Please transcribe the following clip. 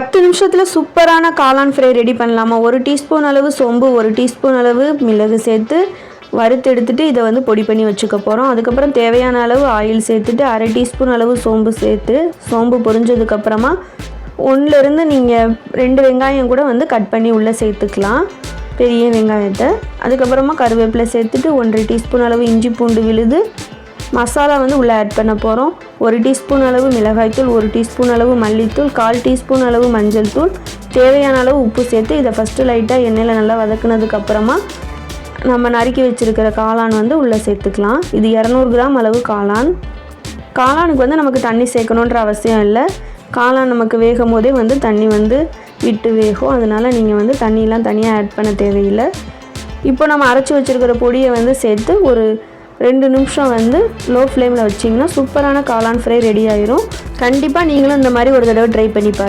10 நிமிஷத்தில் சூப்பரான காளான் ஃப்ரை ரெடி பண்ணலாமா. 1 டீஸ்பூன் அளவு சோம்பு, 1 டீஸ்பூன் அளவு மிளகு சேர்த்து வறுத்து எடுத்துகிட்டு இதை வந்து பொடி பண்ணி வச்சுக்க போகிறோம். அதுக்கப்புறம் தேவையான அளவு ஆயில் சேர்த்துட்டு 1/2 டீஸ்பூன் அளவு சோம்பு சேர்த்து சோம்பு பொரிஞ்சதுக்கப்புறமா 1லேருந்து நீங்கள் 2 வெங்காயம் கூட வந்து கட் பண்ணி உள்ளே சேர்த்துக்கலாம், பெரிய வெங்காயத்தை. அதுக்கப்புறமா கருவேப்பிலை சேர்த்துட்டு 1/2 டீஸ்பூன் அளவு இஞ்சி பூண்டு விழுது மசாலா வந்து உள்ளே ஆட் பண்ண போகிறோம். 1 டீஸ்பூன் அளவு மிளகாய்த்தூள், 1 டீஸ்பூன் அளவு மல்லித்தூள், 1/4 டீஸ்பூன் அளவு மஞ்சள் தூள், தேவையான அளவு உப்பு சேர்த்து இதை ஃபஸ்ட்டு லைட்டாக எண்ணெயில் நல்லா வதக்குனதுக்கப்புறமா நம்ம நறுக்கி வச்சுருக்கிற காளான் வந்து உள்ளே சேர்த்துக்கலாம். இது 200 கிராம் அளவு காளான். காளானுக்கு வந்து நமக்கு தண்ணி சேர்க்கணுன்ற அவசியம் இல்லை. காளான் நமக்கு வேகும் போதே வந்து தண்ணி வந்து விட்டு வேகும். அதனால் நீங்கள் வந்து தண்ணியெலாம் தனியாக ஆட் பண்ண தேவையில்லை. இப்போ நம்ம அரைச்சி வச்சுருக்கிற பொடியை வந்து சேர்த்து ஒரு 2 நிமிஷம் வந்து லோ ஃப்ளேமில் வச்சிங்கன்னா சூப்பரான காளான் ஃப்ரை ரெடி ஆயிரும். கண்டிப்பாக நீங்களும் இந்த மாதிரி ஒரு தடவை ட்ரை பண்ணி பாருங்கள்.